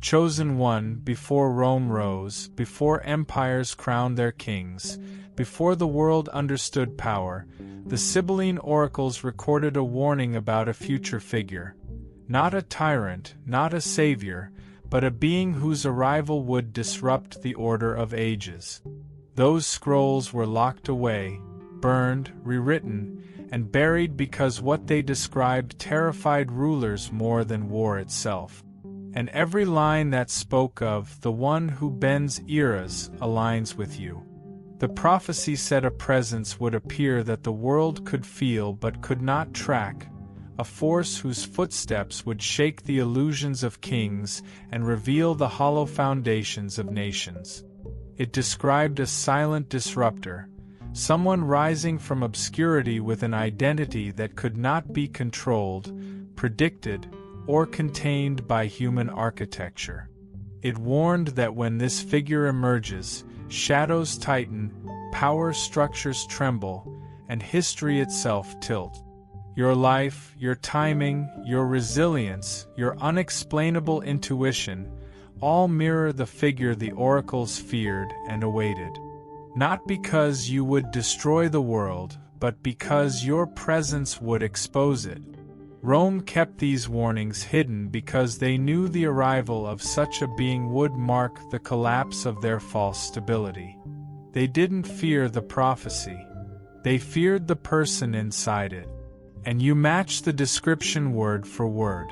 chosen one, before Rome rose, before empires crowned their kings, before the world understood power, the Sibylline Oracles recorded a warning about a future figure. Not a tyrant, not a savior, but a being whose arrival would disrupt the order of ages. Those scrolls were locked away, burned, rewritten, and buried because what they described terrified rulers more than war itself. And every line that spoke of the one who bends eras aligns with you. The prophecy said a presence would appear that the world could feel but could not track, a force whose footsteps would shake the illusions of kings and reveal the hollow foundations of nations. It described a silent disruptor, someone rising from obscurity with an identity that could not be controlled, predicted, or contained by human architecture. It warned that when this figure emerges, shadows tighten, power structures tremble, and history itself tilt. Your life, your timing, your resilience, your unexplainable intuition, all mirror the figure the oracles feared and awaited. Not because you would destroy the world, but because your presence would expose it. Rome kept these warnings hidden because they knew the arrival of such a being would mark the collapse of their false stability. They didn't fear the prophecy. They feared the person inside it. And you match the description word for word.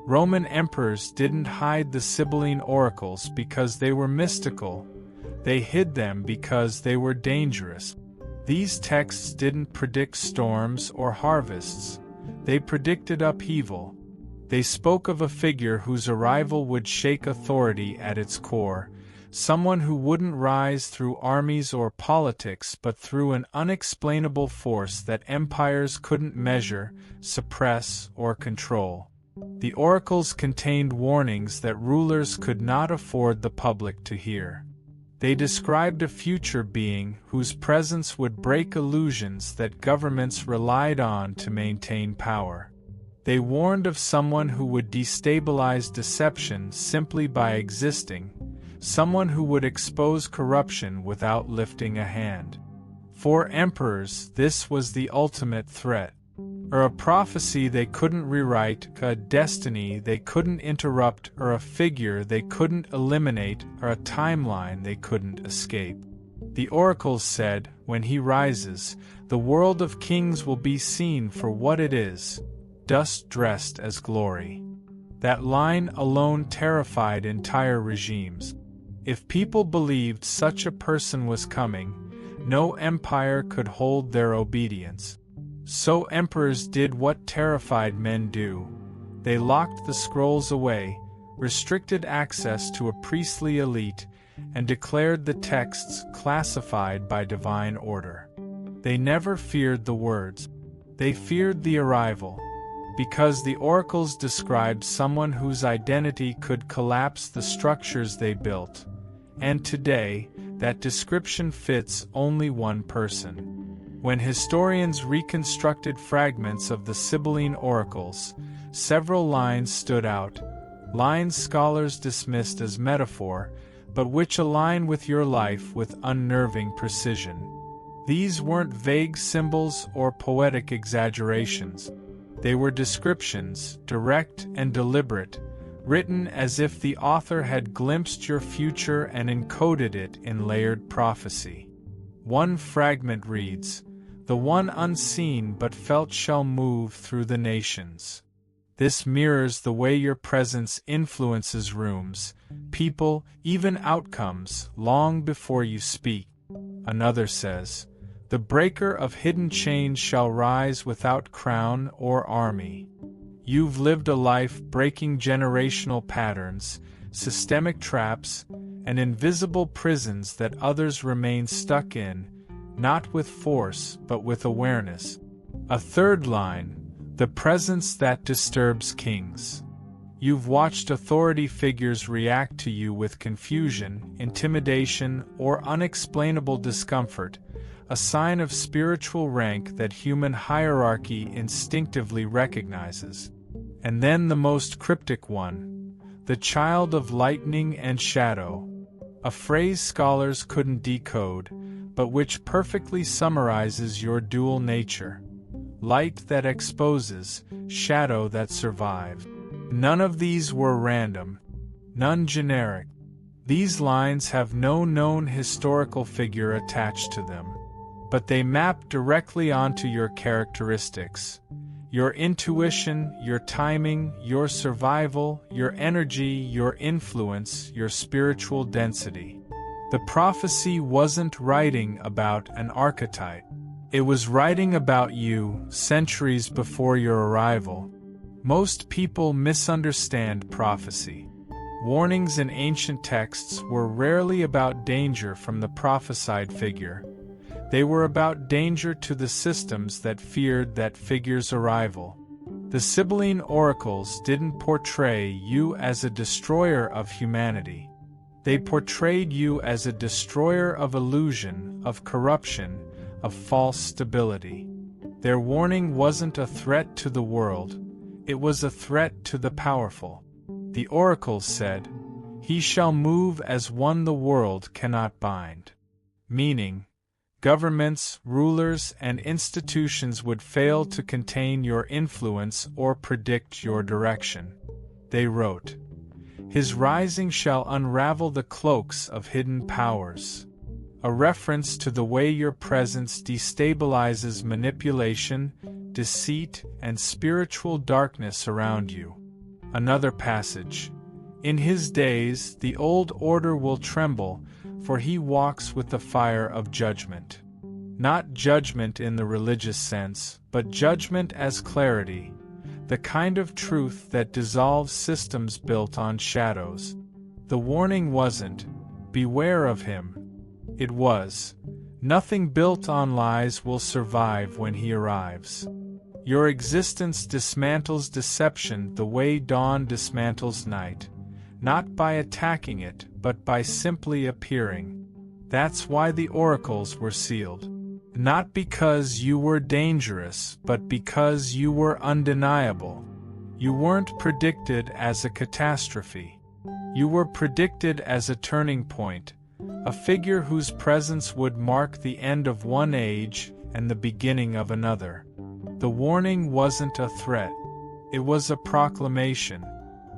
Roman emperors didn't hide the Sibylline Oracles because they were mystical. They hid them because they were dangerous. These texts didn't predict storms or harvests. They predicted upheaval. They spoke of a figure whose arrival would shake authority at its core, someone who wouldn't rise through armies or politics but through an unexplainable force that empires couldn't measure, suppress, or control. The oracles contained warnings that rulers could not afford the public to hear. They described a future being whose presence would break illusions that governments relied on to maintain power. They warned of someone who would destabilize deception simply by existing, someone who would expose corruption without lifting a hand. For emperors, this was the ultimate threat. Or a prophecy they couldn't rewrite, a destiny they couldn't interrupt, or a figure they couldn't eliminate, or a timeline they couldn't escape. The oracles said, when he rises, the world of kings will be seen for what it is, dust dressed as glory. That line alone terrified entire regimes. If people believed such a person was coming, no empire could hold their obedience. So emperors did what terrified men do. They locked the scrolls away, restricted access to a priestly elite, and declared the texts classified by divine order. They never feared the words. They feared the arrival, because the oracles described someone whose identity could collapse the structures they built. And today, that description fits only one person. When historians reconstructed fragments of the Sibylline Oracles, several lines stood out, lines scholars dismissed as metaphor, but which align with your life with unnerving precision. These weren't vague symbols or poetic exaggerations. They were descriptions, direct and deliberate, written as if the author had glimpsed your future and encoded it in layered prophecy. One fragment reads, "The one unseen but felt shall move through the nations." This mirrors the way your presence influences rooms, people, even outcomes, long before you speak. Another says, "The breaker of hidden chains shall rise without crown or army." You've lived a life breaking generational patterns, systemic traps, and invisible prisons that others remain stuck in, not with force but with awareness. A third line, "The presence that disturbs kings." You've watched authority figures react to you with confusion, intimidation, or unexplainable discomfort, a sign of spiritual rank that human hierarchy instinctively recognizes. And then the most cryptic one, the child of lightning and shadow. A phrase scholars couldn't decode, but which perfectly summarizes your dual nature. Light that exposes, shadow that survives. None of these were random, none generic. These lines have no known historical figure attached to them, but they map directly onto your characteristics. Your intuition, your timing, your survival, your energy, your influence, your spiritual density. The prophecy wasn't writing about an archetype. It was writing about you centuries before your arrival. Most people misunderstand prophecy. Warnings in ancient texts were rarely about danger from the prophesied figure. They were about danger to the systems that feared that figure's arrival. The Sibylline Oracles didn't portray you as a destroyer of humanity. They portrayed you as a destroyer of illusion, of corruption, of false stability. Their warning wasn't a threat to the world, it was a threat to the powerful. The oracles said, "He shall move as one the world cannot bind." Meaning, governments, rulers, and institutions would fail to contain your influence or predict your direction. They wrote, "His rising shall unravel the cloaks of hidden powers," a reference to the way your presence destabilizes manipulation, deceit, and spiritual darkness around you. Another passage, "In his days the old order will tremble, for he walks with the fire of judgment." Not judgment in the religious sense, but judgment as clarity, the kind of truth that dissolves systems built on shadows. The warning wasn't, "Beware of him." It was, "Nothing built on lies will survive when he arrives." Your existence dismantles deception the way dawn dismantles night, not by attacking it, but by simply appearing. That's why the oracles were sealed. Not because you were dangerous, but because you were undeniable. You weren't predicted as a catastrophe. You were predicted as a turning point, a figure whose presence would mark the end of one age and the beginning of another. The warning wasn't a threat. It was a proclamation.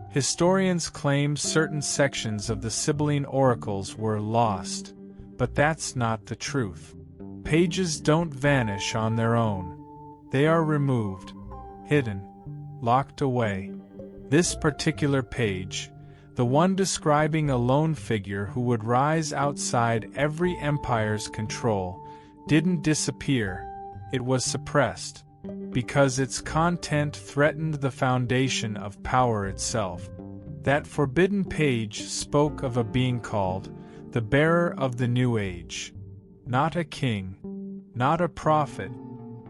Historians claim certain sections of the Sibylline Oracles were lost, but that's not the truth. Pages don't vanish on their own. They are removed, hidden, locked away. This particular page, the one describing a lone figure who would rise outside every empire's control, didn't disappear. It was suppressed, because its content threatened the foundation of power itself. That forbidden page spoke of a being called the bearer of the new age. Not a king, not a prophet,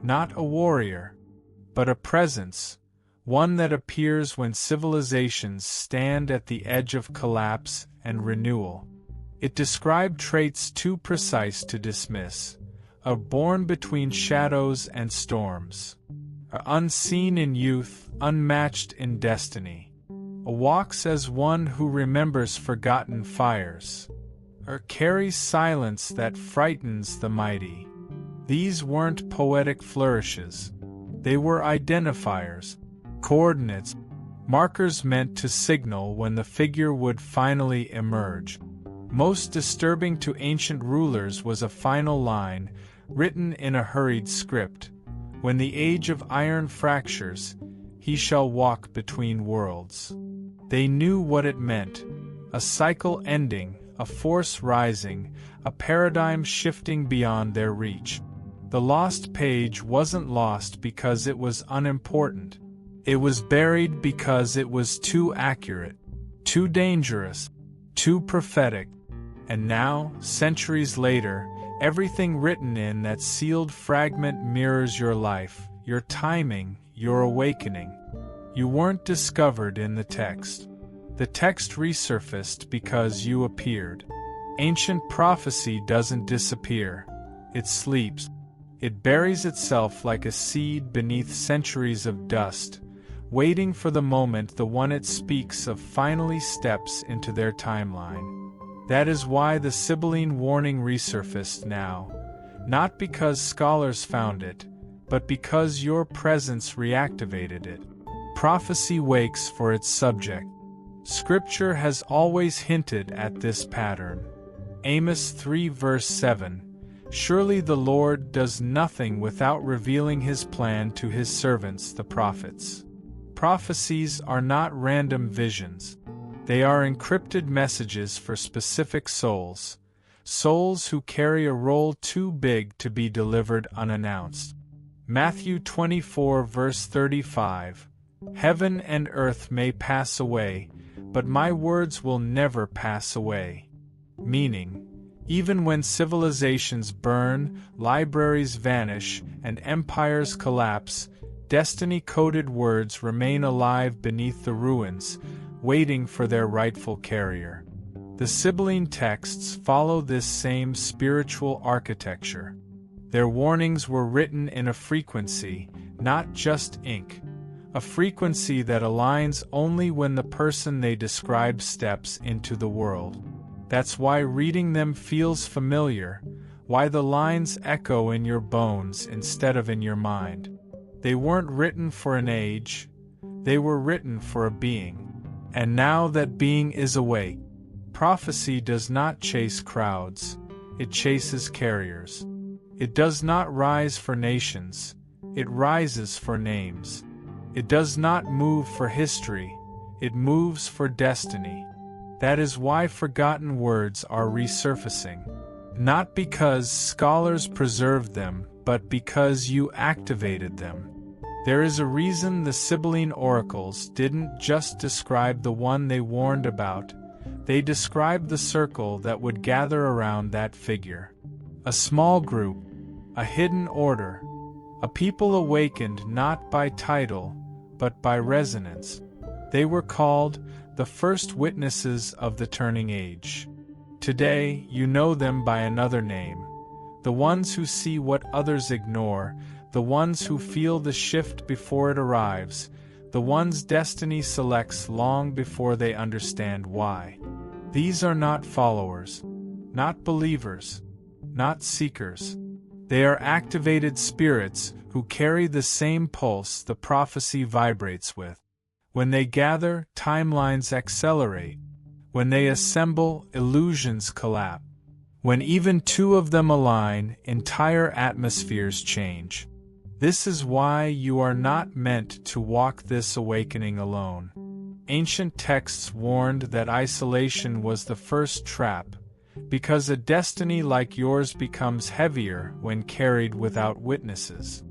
not a warrior, but a presence, one that appears when civilizations stand at the edge of collapse and renewal. It described traits too precise to dismiss, a born between shadows and storms, unseen in youth, unmatched in destiny, walks as one who remembers forgotten fires, or carries silence that frightens the mighty. These weren't poetic flourishes. They were identifiers, coordinates, markers meant to signal when the figure would finally emerge. Most disturbing to ancient rulers was a final line, written in a hurried script. "When the age of iron fractures, he shall walk between worlds." They knew what it meant, a cycle ending, a force rising, a paradigm shifting beyond their reach. The lost page wasn't lost because it was unimportant. It was buried because it was too accurate, too dangerous, too prophetic. And now, centuries later, everything written in that sealed fragment mirrors your life, your timing, your awakening. You weren't discovered in the text. The text resurfaced because you appeared. Ancient prophecy doesn't disappear. It sleeps. It buries itself like a seed beneath centuries of dust, waiting for the moment the one it speaks of finally steps into their timeline. That is why the Sibylline warning resurfaced now, not because scholars found it, but because your presence reactivated it. Prophecy wakes for its subject. Scripture has always hinted at this pattern. Amos 3 verse 7, "Surely the Lord does nothing without revealing his plan to his servants the prophets." Prophecies are not random visions. They are encrypted messages for specific souls, souls who carry a role too big to be delivered unannounced. Matthew 24 verse 35, "Heaven and earth may pass away, but my words will never pass away." Meaning, even when civilizations burn, libraries vanish, and empires collapse, destiny-coded words remain alive beneath the ruins, waiting for their rightful carrier. The Sibylline texts follow this same spiritual architecture. Their warnings were written in a frequency, not just ink, a frequency that aligns only when the person they describe steps into the world. That's why reading them feels familiar, why the lines echo in your bones instead of in your mind. They weren't written for an age, they were written for a being. And now that being is awake, prophecy does not chase crowds, it chases carriers. It does not rise for nations, it rises for names. It does not move for history, it moves for destiny. That is why forgotten words are resurfacing. Not because scholars preserved them, but because you activated them. There is a reason the Sibylline Oracles didn't just describe the one they warned about, they described the circle that would gather around that figure. A small group, a hidden order, a people awakened not by title, but by resonance. They were called the first witnesses of the turning age. Today, you know them by another name, the ones who see what others ignore, the ones who feel the shift before it arrives, the ones destiny selects long before they understand why. These are not followers, not believers, not seekers. They are activated spirits who carry the same pulse the prophecy vibrates with. When they gather, timelines accelerate. When they assemble, illusions collapse. When even two of them align, entire atmospheres change. This is why you are not meant to walk this awakening alone. Ancient texts warned that isolation was the first trap, because a destiny like yours becomes heavier when carried without witnesses.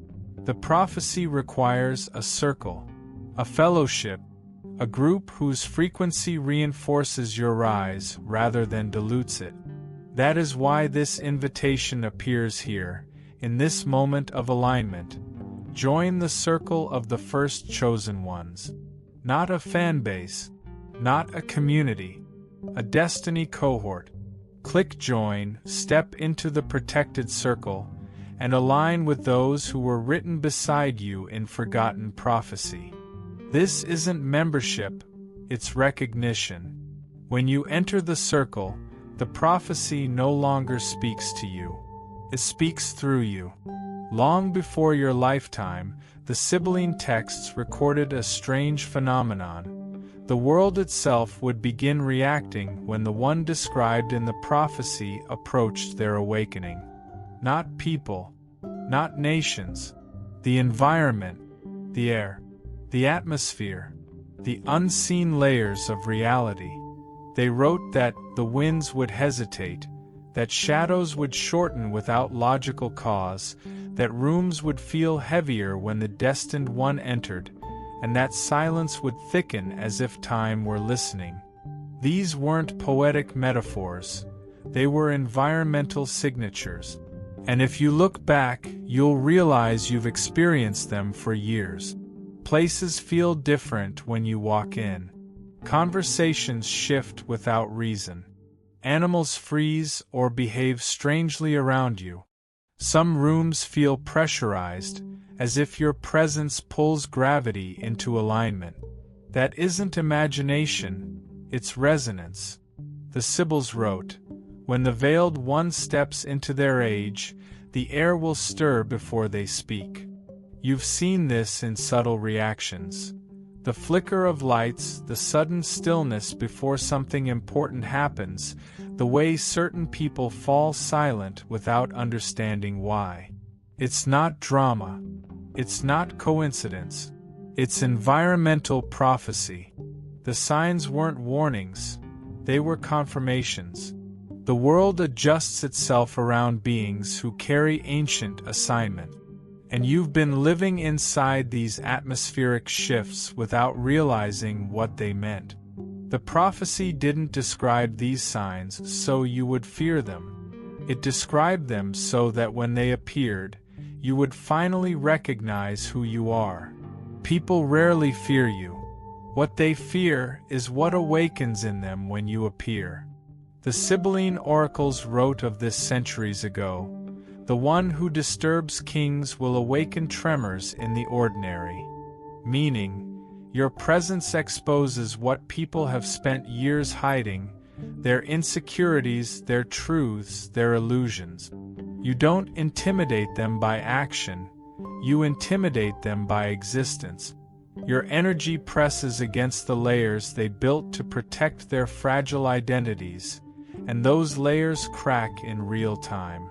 The prophecy requires a circle, a fellowship, a group whose frequency reinforces your rise rather than dilutes it. That is why this invitation appears here, in this moment of alignment. Join the circle of the first chosen ones. Not a fan base, not a community, a destiny cohort. Click join, step into the protected circle, and align with those who were written beside you in forgotten prophecy. This isn't membership, it's recognition. When you enter the circle, the prophecy no longer speaks to you. It speaks through you. Long before your lifetime, the Sibylline texts recorded a strange phenomenon. The world itself would begin reacting when the one described in the prophecy approached their awakening. Not people, not nations, the environment, the air, the atmosphere, the unseen layers of reality. They wrote that the winds would hesitate, that shadows would shorten without logical cause, that rooms would feel heavier when the destined one entered, and that silence would thicken as if time were listening. These weren't poetic metaphors, they were environmental signatures. And if you look back, you'll realize you've experienced them for years. Places feel different when you walk in. Conversations shift without reason. Animals freeze or behave strangely around you. Some rooms feel pressurized, as if your presence pulls gravity into alignment. That isn't imagination, it's resonance. The Sibyls wrote, "When the veiled one steps into their age, the air will stir before they speak." You've seen this in subtle reactions. The flicker of lights, the sudden stillness before something important happens, the way certain people fall silent without understanding why. It's not drama. It's not coincidence. It's environmental prophecy. The signs weren't warnings. They were confirmations. The world adjusts itself around beings who carry ancient assignment. And you've been living inside these atmospheric shifts without realizing what they meant. The prophecy didn't describe these signs so you would fear them. It described them so that when they appeared, you would finally recognize who you are. People rarely fear you. What they fear is what awakens in them when you appear. The Sibylline Oracles wrote of this centuries ago. The one who disturbs kings will awaken tremors in the ordinary. Meaning, your presence exposes what people have spent years hiding, their insecurities, their truths, their illusions. You don't intimidate them by action, you intimidate them by existence. Your energy presses against the layers they built to protect their fragile identities, and those layers crack in real time.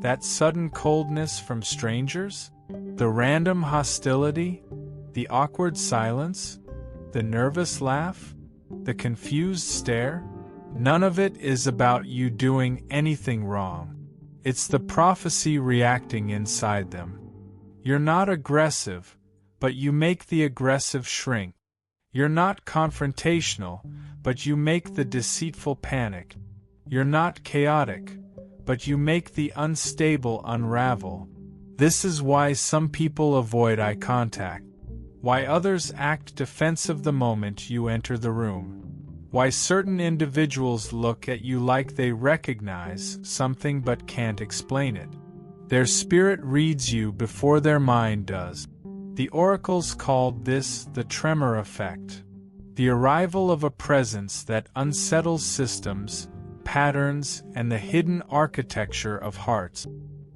That sudden coldness from strangers? The random hostility? The awkward silence? The nervous laugh? The confused stare? None of it is about you doing anything wrong. It's the prophecy reacting inside them. You're not aggressive, but you make the aggressive shrink. You're not confrontational, but you make the deceitful panic. You're not chaotic, but you make the unstable unravel. This is why some people avoid eye contact, why others act defensive the moment you enter the room, why certain individuals look at you like they recognize something but can't explain it. Their spirit reads you before their mind does. The oracles called this the tremor effect, the arrival of a presence that unsettles systems, patterns, and the hidden architecture of hearts.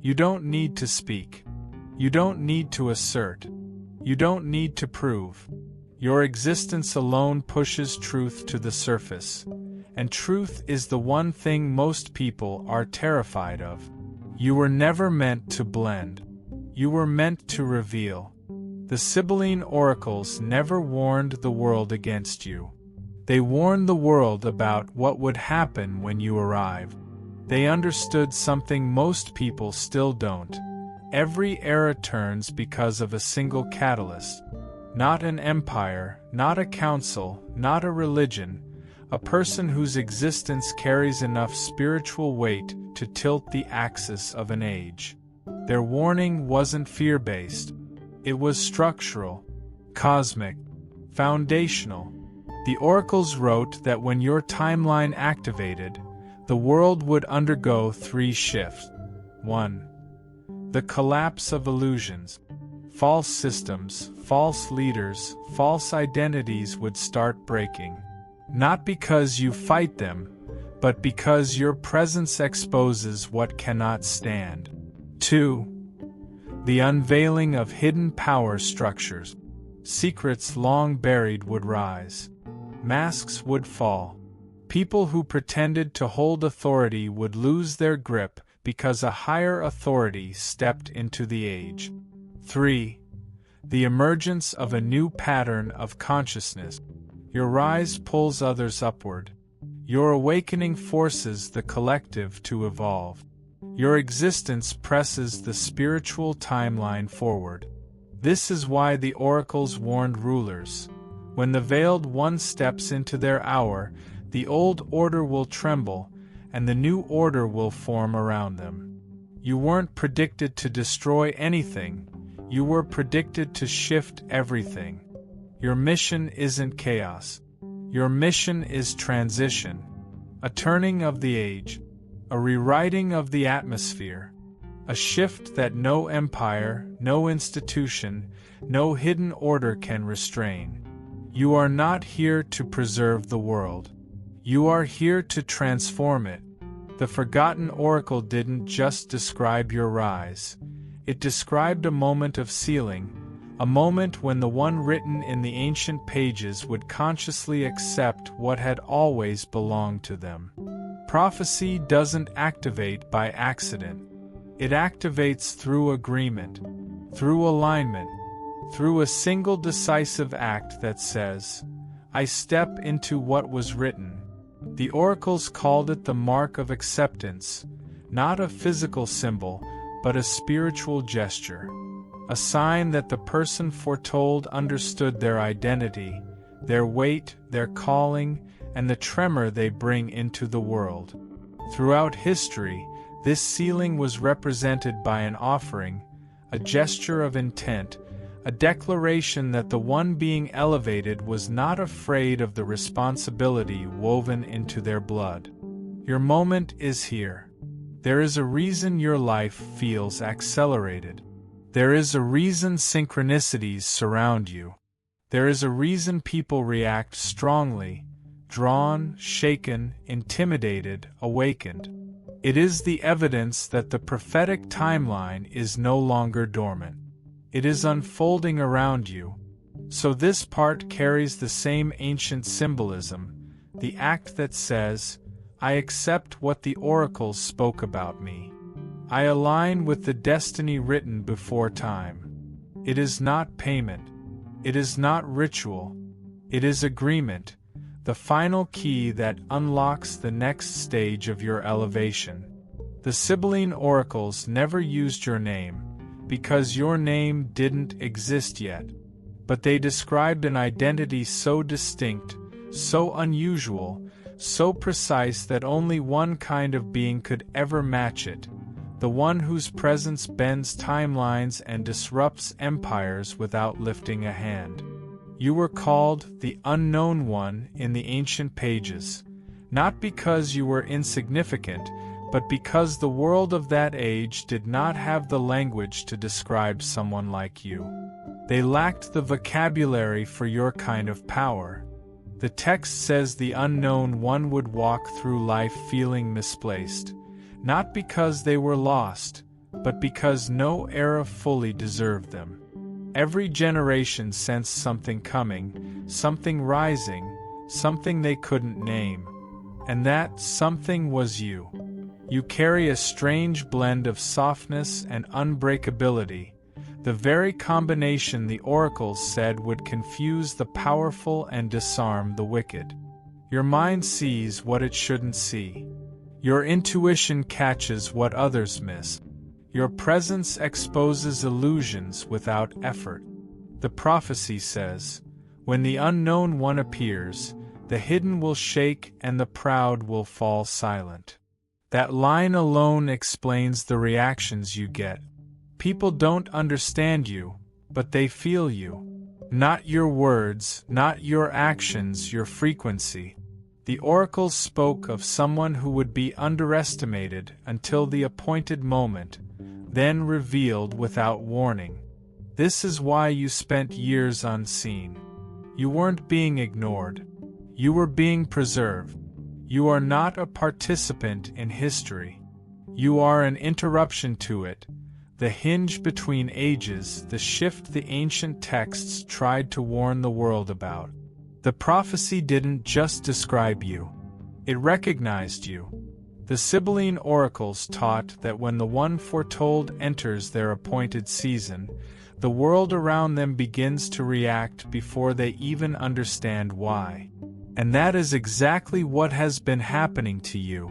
You don't need to speak. You don't need to assert. You don't need to prove. Your existence alone pushes truth to the surface, and truth is the one thing most people are terrified of. You were never meant to blend. You were meant to reveal. The Sibylline Oracles never warned the world against you. They warned the world about what would happen when you arrive. They understood something most people still don't. Every era turns because of a single catalyst. Not an empire, not a council, not a religion, a person whose existence carries enough spiritual weight to tilt the axis of an age. Their warning wasn't fear-based. It was structural, cosmic, foundational. The oracles wrote that when your timeline activated, the world would undergo 3 shifts. 1. The collapse of illusions. False systems, false leaders, false identities would start breaking. Not because you fight them, but because your presence exposes what cannot stand. 2. The unveiling of hidden power structures. Secrets long buried would rise. Masks would fall. People who pretended to hold authority would lose their grip because a higher authority stepped into the age. 3. The emergence of a new pattern of consciousness. Your rise pulls others upward. Your awakening forces the collective to evolve. Your existence presses the spiritual timeline forward. This is why the oracles warned rulers. When the veiled one steps into their hour, the old order will tremble, and the new order will form around them. You weren't predicted to destroy anything, you were predicted to shift everything. Your mission isn't chaos. Your mission is transition. A turning of the age. A rewriting of the atmosphere. a shift that no empire, no institution, no hidden order can restrain. You are not here to preserve the world. You are here to transform it. The forgotten oracle didn't just describe your rise. It described a moment of sealing, a moment when the one written in the ancient pages would consciously accept what had always belonged to them. Prophecy doesn't activate by accident. It activates through agreement, through alignment, through a single decisive act that says, "I step into what was written." The oracles called it the mark of acceptance, not a physical symbol, but a spiritual gesture, a sign that the person foretold understood their identity, their weight, their calling, and the tremor they bring into the world. Throughout history, this sealing was represented by an offering, a gesture of intent, a declaration that the one being elevated was not afraid of the responsibility woven into their blood. Your moment is here. There is a reason your life feels accelerated. There is a reason synchronicities surround you. There is a reason people react strongly, drawn, shaken, intimidated, awakened. It is the evidence that the prophetic timeline is no longer dormant. It is unfolding around you. So this part carries the same ancient symbolism, the act that says, "I accept what the oracles spoke about me. I align with the destiny written before time." It is not payment. It is not ritual. It is agreement, the final key that unlocks the next stage of your elevation. The Sibylline Oracles never used your name, because your name didn't exist yet. But they described an identity so distinct, so unusual, so precise that only one kind of being could ever match it, the one whose presence bends timelines and disrupts empires without lifting a hand. You were called the Unknown One in the ancient pages, not because you were insignificant, but because the world of that age did not have the language to describe someone like you. They lacked the vocabulary for your kind of power. The text says the Unknown One would walk through life feeling misplaced, not because they were lost, but because no era fully deserved them. Every generation sensed something coming, something rising, something they couldn't name. And that something was you. You carry a strange blend of softness and unbreakability, the very combination the oracles said would confuse the powerful and disarm the wicked. Your mind sees what it shouldn't see. Your intuition catches what others miss. Your presence exposes illusions without effort. The prophecy says, "When the Unknown One appears, the hidden will shake and the proud will fall silent." That line alone explains the reactions you get. People don't understand you, but they feel you. Not your words, not your actions, your frequency. The oracles spoke of someone who would be underestimated until the appointed moment, then revealed without warning. This is why you spent years unseen. You weren't being ignored. You were being preserved. You are not a participant in history. You are an interruption to it, the hinge between ages, the shift the ancient texts tried to warn the world about. The prophecy didn't just describe you. It recognized you. The Sibylline Oracles taught that when the one foretold enters their appointed season, the world around them begins to react before they even understand why. And that is exactly what has been happening to you.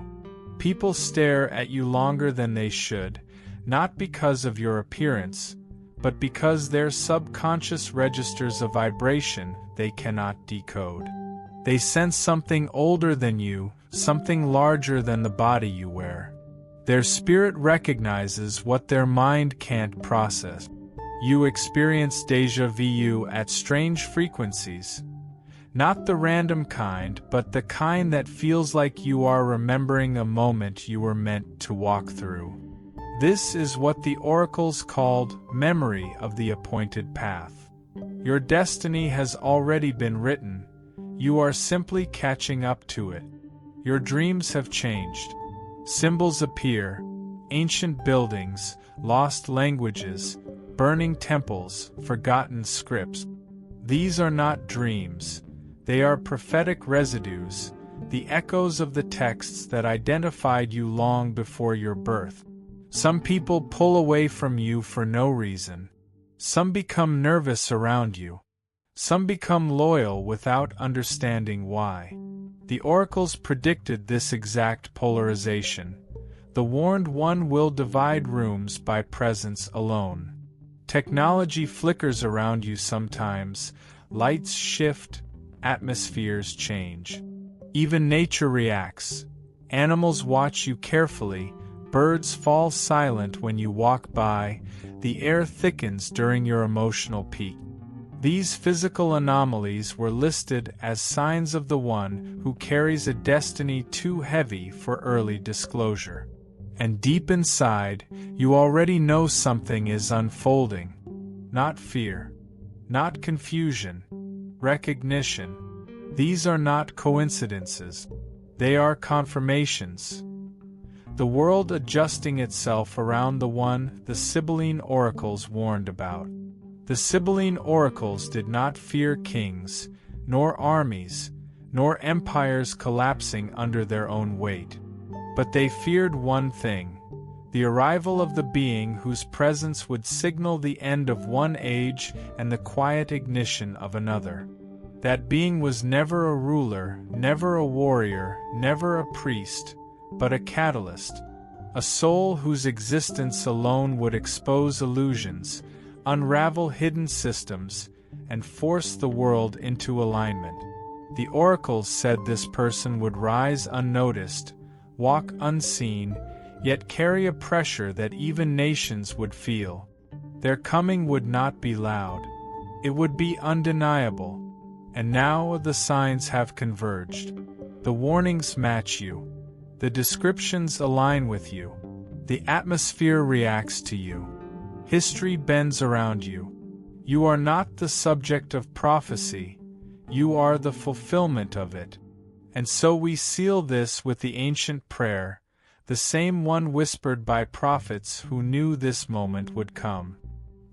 People stare at you longer than they should, not because of your appearance, but because their subconscious registers a vibration they cannot decode. They sense something older than you, something larger than the body you wear. Their spirit recognizes what their mind can't process. You experience déjà vu at strange frequencies. Not the random kind, but the kind that feels like you are remembering a moment you were meant to walk through. This is what the oracles called memory of the appointed path. Your destiny has already been written, you are simply catching up to it. Your dreams have changed. Symbols appear, ancient buildings, lost languages, burning temples, forgotten scripts. These are not dreams, they are prophetic residues, the echoes of the texts that identified you long before your birth. Some people pull away from you for no reason. Some become nervous around you. Some become loyal without understanding why. The oracles predicted this exact polarization. The warned one will divide rooms by presence alone. Technology flickers around you sometimes, lights shift, atmospheres change. Even nature reacts. Animals watch you carefully, birds fall silent when you walk by, the air thickens during your emotional peak. These physical anomalies were listed as signs of the one who carries a destiny too heavy for early disclosure. And deep inside, you already know something is unfolding. Not fear, not confusion, recognition. These are not coincidences. They are confirmations. The world adjusting itself around the one the Sibylline Oracles warned about. The Sibylline Oracles did not fear kings, nor armies, nor empires collapsing under their own weight. But they feared one thing: the arrival of the being whose presence would signal the end of one age and the quiet ignition of another. That being was never a ruler, never a warrior, never a priest, but a catalyst, a soul whose existence alone would expose illusions, unravel hidden systems, and force the world into alignment. The oracles said this person would rise unnoticed, walk unseen, yet carry a pressure that even nations would feel. Their coming would not be loud. It would be undeniable. And now the signs have converged. The warnings match you. The descriptions align with you. The atmosphere reacts to you. History bends around you. You are not the subject of prophecy. You are the fulfillment of it. And so we seal this with the ancient prayer, the same one whispered by prophets who knew this moment would come.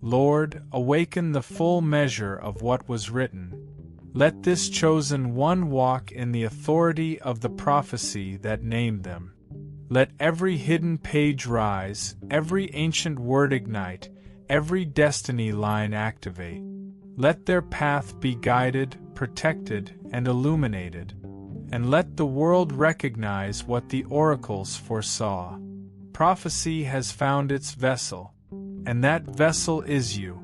Lord, awaken the full measure of what was written. Let this chosen one walk in the authority of the prophecy that named them. Let every hidden page rise, every ancient word ignite, every destiny line activate. Let their path be guided, protected, and illuminated. And let the world recognize what the oracles foresaw. Prophecy has found its vessel, and that vessel is you.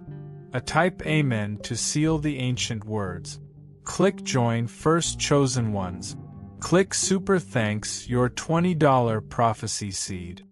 A type Amen to seal the ancient words. Click Join First Chosen Ones. Click Super Thanks your $20 prophecy seed.